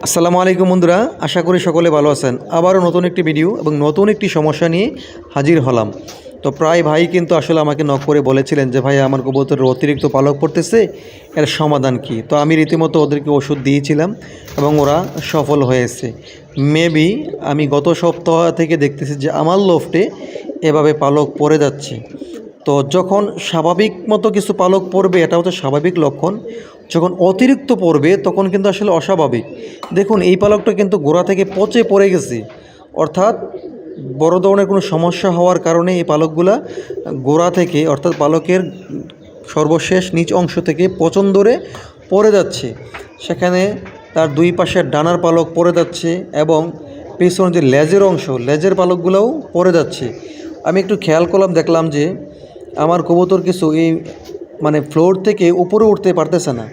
আসসালামু আলাইকুম বন্ধুরা, আশা করি সকলে ভালো আছেন। আবারও নতুন একটি ভিডিও এবং নতুন একটি সমস্যা নিয়ে হাজির হলাম। তো প্রায় ভাই কিন্তু আসলে আমাকে নক করে বলেছিলেন যে ভাই আমার কবুতরের অতিরিক্ত পালক পড়তেছে, এর সমাধান কি। তো আমি রীতিমতো ওদেরকে ওষুধ দিয়েছিলাম এবং ওরা সফল হয়েছে। মেবি আমি গত সপ্তাহ থেকে দেখতেছি যে আমার লোফটে এভাবে পালক পড়ে যাচ্ছে। তো যখন স্বাভাবিক মতো কিছু পালক পড়বে এটা হচ্ছে স্বাভাবিক লক্ষণ, যখন অতিরিক্ত পড়বে তখন কিন্তু আসলে অস্বাভাবিক। দেখুন এই পালকটা কিন্তু গোড়া থেকে পচে পড়ে গেছে, অর্থাৎ বড় ধরনের কোনো সমস্যা হওয়ার কারণে এই পালকগুলা গোড়া থেকে অর্থাৎ পালকের সর্বশেষ নিচ অংশ থেকে পচন ধরে পড়ে যাচ্ছে। সেখানে তার দুই পাশের ডানার পালক পড়ে যাচ্ছে এবং পেছনের যে লেজের অংশ, লেজের পালকগুলোও পড়ে যাচ্ছে। আমি একটু খেয়াল করলাম, দেখলাম যে আমার কবুতর কিছু এই ফ্লোর থেকে উপরে উঠতে পারতেছে না,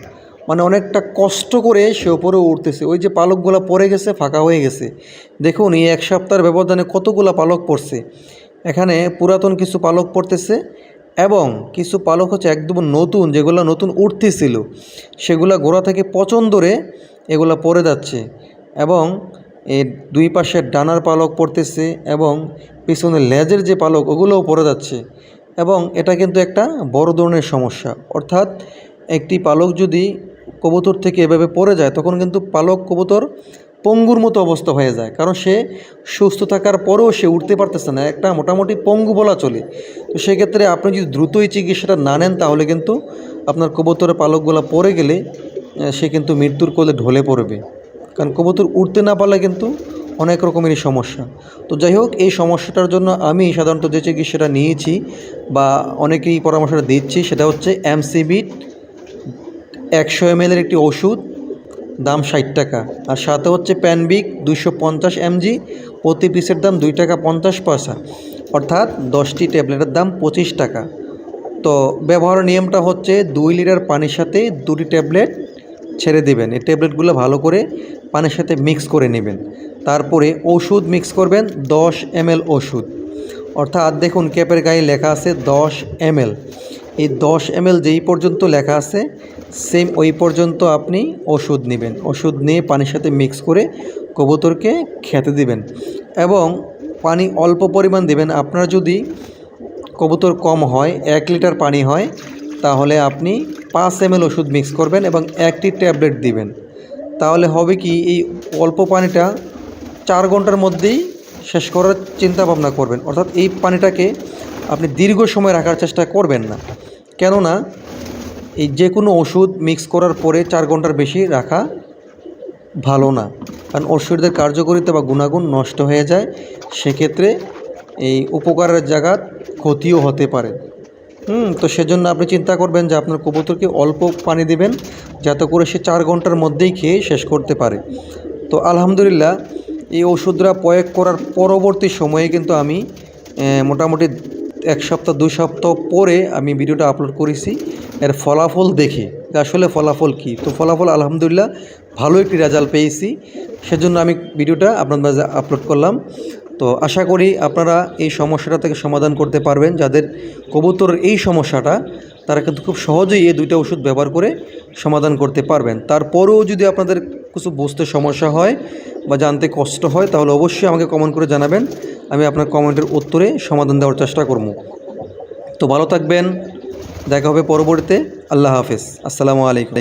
অনেকটা কষ্ট করে সে উপরে উঠতেছে। ওই যে পালকগুলো পড়ে গেছে, ফাঁকা হয়ে গেছে। দেখুন এই এক সপ্তাহের ব্যবধানে কতগুলো পালক পড়ছে। এখানে পুরাতন কিছু পালক পড়তেছে এবং কিছু পালক হচ্ছে একদম নতুন, যেগুলো নতুন উঠতেছিল সেগুলো গোড়া থেকে পচন ধরে এগুলো পড়ে যাচ্ছে এবং এর দুই পাশের ডানার পালক পড়তেছে এবং পিছনে লেজের যে পালক ওগুলোও পড়ে যাচ্ছে। এবং এটা কিন্তু একটা বড় ধরনের সমস্যা, অর্থাৎ একটি পালক যদি কবুতর থেকে এভাবে পড়ে যায় তখন কিন্তু পালক কবুতর পঙ্গুর মতো অবস্থা হয়ে যায়, কারণ সে সুস্থ থাকার পরেও সে উঠতে পারতেছে না, একটা মোটামুটি পঙ্গু বলা চলে। তো সেক্ষেত্রে আপনি যদি দ্রুতই চিকিৎসাটা না নেন তাহলে কিন্তু আপনার কবুতরের পালকগুলো পড়ে গেলে সে কিন্তু মৃত্যুর কোলে ঢলে পড়বে, কারণ কবুতর উঠতে না পারলে কিন্তু অনেক রকমেরই সমস্যা। তো যাই হোক, এই সমস্যাটার জন্য আমি সাধারণত যে চিকিৎসাটা নিয়েছি বা অনেকেই পরামর্শটা দিচ্ছি সেটা হচ্ছে এমসিবিট 100 ml একটি ওষুধ, দাম 60 টাকা। আর সাথে হচ্ছে প্যানবিক 250 mg, প্রতি পিসের দাম 2 টাকা 50 পয়সা, অর্থাৎ 10টি ট্যাবলেটের দাম 25 টাকা। তো ব্যবহারের নিয়মটা হচ্ছে 2 লিটার পানির সাথে 2টি ট্যাবলেট ছেড়ে দেবেন। এই ট্যাবলেটগুলো ভালো করে পানির সাথে মিক্স করে নেবেন। তারপরে ওষুধ মিক্স করবেন 10 ml ওষুধ, অর্থাৎ দেখুন ক্যাপের গায়ে লেখা আছে 10 ml। এই 10 ml যেই পর্যন্ত লেখা আছে সেম ওই পর্যন্ত আপনি ওষুধ নেবেন। ওষুধ নিয়ে পানির সাথে মিক্স করে কবুতরকে খেতে দিবেন এবং পানি অল্প পরিমাণ দেবেন। আপনার যদি কবুতর কম হয়, 1 লিটার পানি হয়, তাহলে আপনি 5 ml ওষুধ মিক্স করবেন এবং একটি ট্যাবলেট দিবেন। তাহলে হবে কি, এই অল্প পানিটা 4 ঘন্টার মধ্যেই শেষ করার চিন্তা ভাবনা করবেন, অর্থাৎ এই পানিটাকে আপনি দীর্ঘ সময় রাখার চেষ্টা করবেন না। কেননা এই যে কোনো ওষুধ মিক্স করার পরে 4 ঘন্টার বেশি রাখা ভালো না, কারণ ওষুধের কার্যকারিতা বা গুণাগুণ নষ্ট হয়ে যায়। সেক্ষেত্রে এই উপকারের জায়গা ক্ষতিও হতে পারে। তো সেজন্য আপনি চিন্তা করবেন যে আপনার কবুতরকে অল্প পানি দিবেন, যাতে করে সে 4 ঘন্টার মধ্যেই খেয়ে শেষ করতে পারে। তো আলহামদুলিল্লাহ এই ওষুধরা প্রয়োগ করার পরবর্তী সময়ে কিন্তু আমি মোটামুটি 1 সপ্তাহ 2 সপ্তাহ পরে আমি ভিডিওটা আপলোড করেছি এর ফলাফল দেখে, আসলে ফলাফল কী। তো ফলাফল আলহামদুলিল্লাহ ভালো একটি রেজাল্ট পেয়েছি, সেজন্য আমি ভিডিওটা আপনাদের মাঝে আপলোড করলাম। তো আশা করি আপনারা এই সমস্যাটা থেকে সমাধান করতে পারবেন। যাদের কবুতরের এই সমস্যাটা, তারা কিন্তু খুব সহজেই এই 2টা ওষুধ ব্যবহার করে সমাধান করতে পারবেন। তারপরেও যদি আপনাদের কিছু বুঝতে সমস্যা হয় বা জানতে কষ্ট হয় তাহলে অবশ্যই আমাকে কমেন্ট করে জানাবেন, আমি আপনার কমেন্টের উত্তরে সমাধান দেওয়ার চেষ্টা করব। তো ভালো থাকবেন, দেখা হবে পরবর্তীতে। আল্লাহ হাফেজ, আসসালামু আলাইকুম।